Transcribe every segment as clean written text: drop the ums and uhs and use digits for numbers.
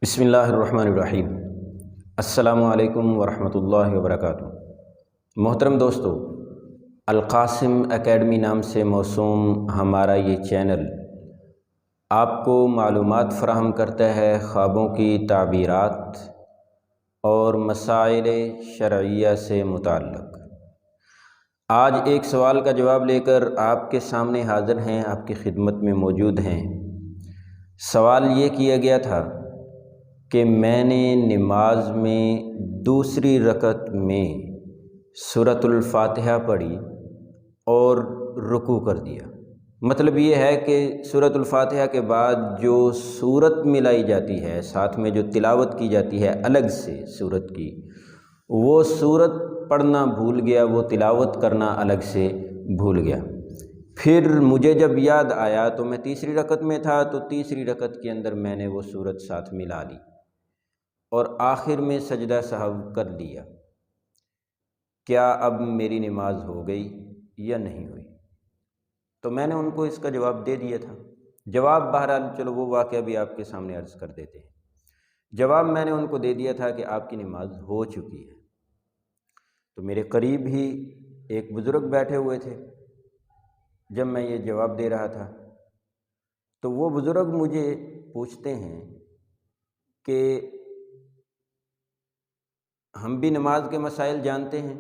بسم اللہ الرحمن الرحیم۔ السلام علیکم ورحمۃ اللہ وبرکاتہ۔ محترم دوستو، القاسم اکیڈمی نام سے موسوم ہمارا یہ چینل آپ کو معلومات فراہم کرتا ہے خوابوں کی تعبیرات اور مسائل شرعیہ سے متعلق۔ آج ایک سوال کا جواب لے کر آپ کے سامنے حاضر ہیں، آپ کی خدمت میں موجود ہیں۔ سوال یہ کیا گیا تھا کہ میں نے نماز میں دوسری رکعت میں سورۃ الفاتحہ پڑھی اور رکوع کر دیا۔ مطلب یہ ہے کہ سورۃ الفاتحہ کے بعد جو سورت ملائی جاتی ہے، ساتھ میں جو تلاوت کی جاتی ہے الگ سے سورت کی، وہ سورت پڑھنا بھول گیا، وہ تلاوت کرنا الگ سے بھول گیا۔ پھر مجھے جب یاد آیا تو میں تیسری رکعت میں تھا، تو تیسری رکعت کے اندر میں نے وہ سورت ساتھ ملا لی اور آخر میں سجدہ سہو کر لیا۔ کیا اب میری نماز ہو گئی یا نہیں ہوئی؟ تو میں نے ان کو اس کا جواب دے دیا تھا۔ جواب بہرحال چلو وہ واقعہ بھی آپ کے سامنے عرض کر دیتے ہیں۔ جواب میں نے ان کو دے دیا تھا کہ آپ کی نماز ہو چکی ہے۔ تو میرے قریب ہی ایک بزرگ بیٹھے ہوئے تھے جب میں یہ جواب دے رہا تھا، تو وہ بزرگ مجھے پوچھتے ہیں کہ ہم بھی نماز کے مسائل جانتے ہیں۔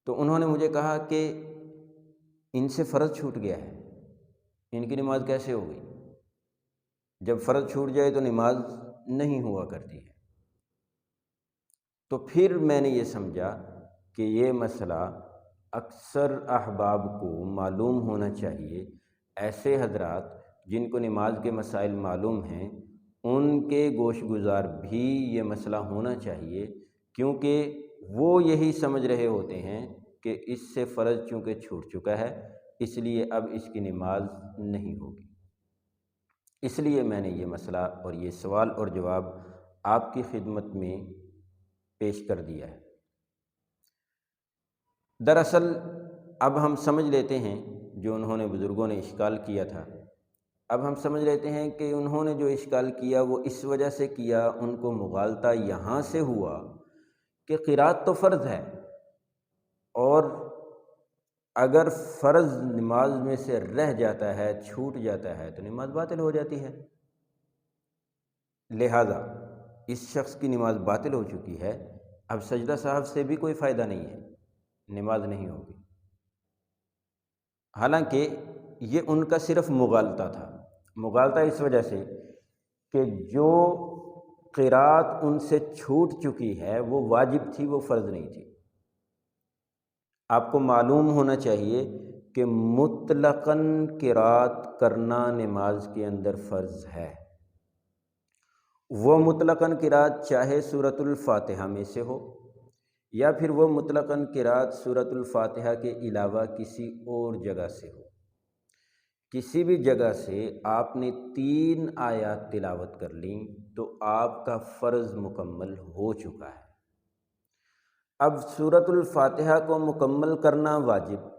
تو انہوں نے مجھے کہا کہ ان سے فرض چھوٹ گیا ہے، ان کی نماز کیسے ہو گئی؟ جب فرض چھوٹ جائے تو نماز نہیں ہوا کرتی ہے۔ تو پھر میں نے یہ سمجھا کہ یہ مسئلہ اکثر احباب کو معلوم ہونا چاہیے۔ ایسے حضرات جن کو نماز کے مسائل معلوم ہیں، ان کے گوش گزار بھی یہ مسئلہ ہونا چاہیے، کیونکہ وہ یہی سمجھ رہے ہوتے ہیں کہ اس سے فرض چونکہ چھوٹ چکا ہے، اس لیے اب اس کی نماز نہیں ہوگی۔ اس لیے میں نے یہ مسئلہ اور یہ سوال اور جواب آپ کی خدمت میں پیش کر دیا ہے۔ دراصل اب ہم سمجھ لیتے ہیں جو انہوں نے بزرگوں نے اشکال کیا تھا، اب ہم سمجھ لیتے ہیں کہ انہوں نے جو اشکال کیا وہ اس وجہ سے کیا، ان کو مغالطہ یہاں سے ہوا کہ قرات تو فرض ہے، اور اگر فرض نماز میں سے رہ جاتا ہے، چھوٹ جاتا ہے، تو نماز باطل ہو جاتی ہے۔ لہذا اس شخص کی نماز باطل ہو چکی ہے، اب سجدہ صاحب سے بھی کوئی فائدہ نہیں ہے، نماز نہیں ہوگی۔ حالانکہ یہ ان کا صرف مغالطہ تھا۔ مغالطہ اس وجہ سے کہ جو قرات ان سے چھوٹ چکی ہے وہ واجب تھی، وہ فرض نہیں تھی۔ آپ کو معلوم ہونا چاہیے کہ مطلقاً قرات کرنا نماز کے اندر فرض ہے۔ وہ مطلقاً قرات چاہے سورۃ الفاتحہ میں سے ہو، یا پھر وہ مطلقاً قرات سورۃ الفاتحہ کے علاوہ کسی اور جگہ سے ہو۔ کسی بھی جگہ سے آپ نے 3 آیات تلاوت کر لیں تو آپ کا فرض مکمل ہو چکا ہے۔ اب سورۃ الفاتحہ کو مکمل کرنا واجب،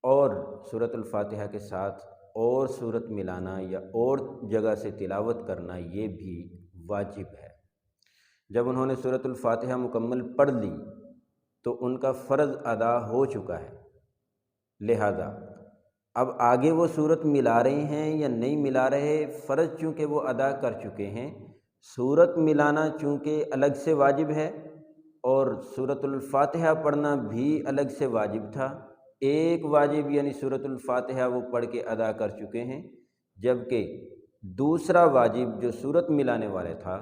اور سورۃ الفاتحہ کے ساتھ اور سورت ملانا یا اور جگہ سے تلاوت کرنا یہ بھی واجب ہے۔ جب انہوں نے سورۃ الفاتحہ مکمل پڑھ لی تو ان کا فرض ادا ہو چکا ہے۔ لہذا اب آگے وہ سورت ملا رہے ہیں یا نہیں ملا رہے، فرض چونکہ وہ ادا کر چکے ہیں، سورت ملانا چونکہ الگ سے واجب ہے اور سورۃ الفاتحہ پڑھنا بھی الگ سے واجب تھا۔ ایک واجب یعنی سورۃ الفاتحہ وہ پڑھ کے ادا کر چکے ہیں، جبکہ دوسرا واجب جو سورت ملانے والے تھا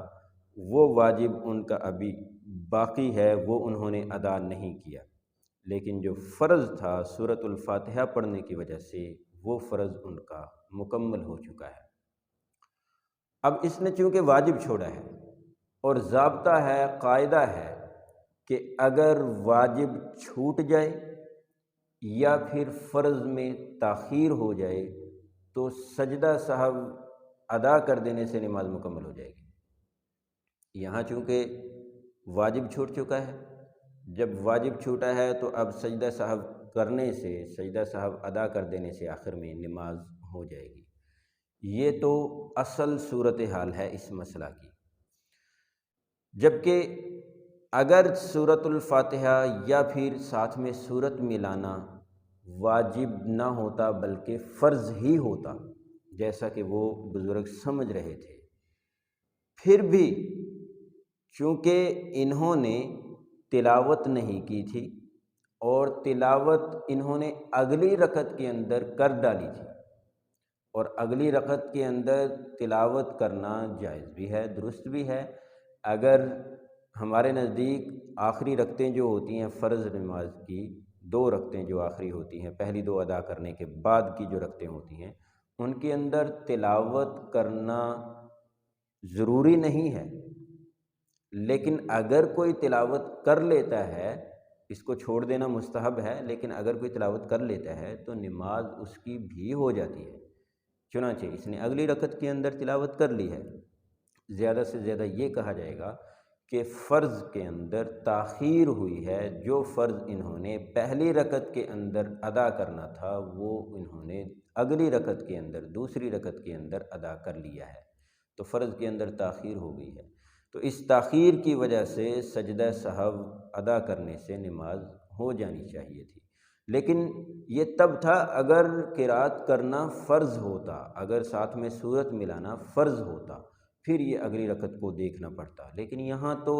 وہ واجب ان کا ابھی باقی ہے، وہ انہوں نے ادا نہیں کیا۔ لیکن جو فرض تھا سورۃ الفاتحہ پڑھنے کی وجہ سے، وہ فرض ان کا مکمل ہو چکا ہے۔ اب اس نے چونکہ واجب چھوڑا ہے، اور ضابطہ ہے، قاعدہ ہے کہ اگر واجب چھوٹ جائے یا پھر فرض میں تاخیر ہو جائے تو سجدہ سہو ادا کر دینے سے نماز مکمل ہو جائے گی۔ یہاں چونکہ واجب چھوٹ چکا ہے، جب واجب چھوٹا ہے تو اب سجدہ سہو کرنے سے، سجدہ سہو ادا کر دینے سے آخر میں نماز ہو جائے گی۔ یہ تو اصل صورت حال ہے اس مسئلہ کی۔ جبکہ اگر سورۃ الفاتحہ یا پھر ساتھ میں سورت ملانا واجب نہ ہوتا بلکہ فرض ہی ہوتا، جیسا کہ وہ بزرگ سمجھ رہے تھے، پھر بھی چونکہ انہوں نے تلاوت نہیں کی تھی اور تلاوت انہوں نے اگلی رکعت کے اندر کر ڈالی تھی، اور اگلی رکعت کے اندر تلاوت کرنا جائز بھی ہے، درست بھی ہے۔ اگر ہمارے نزدیک آخری رکعتیں جو ہوتی ہیں فرض نماز کی، 2 رکعتیں جو آخری ہوتی ہیں، پہلی 2 ادا کرنے کے بعد کی جو رکعتیں ہوتی ہیں، ان کے اندر تلاوت کرنا ضروری نہیں ہے، لیکن اگر کوئی تلاوت کر لیتا ہے، اس کو چھوڑ دینا مستحب ہے، لیکن اگر کوئی تلاوت کر لیتا ہے تو نماز اس کی بھی ہو جاتی ہے۔ چنانچہ اس نے اگلی رکعت کے اندر تلاوت کر لی ہے، زیادہ سے زیادہ یہ کہا جائے گا کہ فرض کے اندر تاخیر ہوئی ہے، جو فرض انہوں نے پہلی رکعت کے اندر ادا کرنا تھا وہ انہوں نے اگلی رکعت کے اندر، دوسری رکعت کے اندر ادا کر لیا ہے، تو فرض کے اندر تاخیر ہو گئی ہے۔ تو اس تاخیر کی وجہ سے سجدہ سہو ادا کرنے سے نماز ہو جانی چاہیے تھی، لیکن یہ تب تھا اگر قرات کرنا فرض ہوتا، اگر ساتھ میں سورت ملانا فرض ہوتا، پھر یہ اگلی رکعت کو دیکھنا پڑتا، لیکن یہاں تو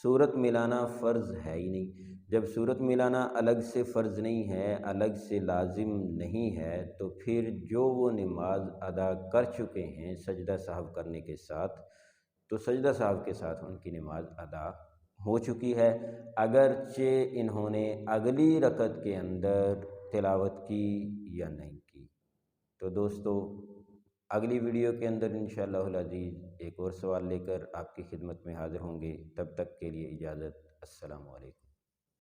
سورت ملانا فرض ہے ہی نہیں۔ جب سورت ملانا الگ سے فرض نہیں ہے، الگ سے لازم نہیں ہے، تو پھر جو وہ نماز ادا کر چکے ہیں سجدہ سہو کرنے کے ساتھ، تو سجدہ سہو کے ساتھ ان کی نماز ادا ہو چکی ہے، اگرچہ انہوں نے اگلی رکعت کے اندر تلاوت کی یا نہیں کی۔ تو دوستو، اگلی ویڈیو کے اندر انشاءاللہ العزیز ایک اور سوال لے کر آپ کی خدمت میں حاضر ہوں گے، تب تک کے لیے اجازت، السلام علیکم۔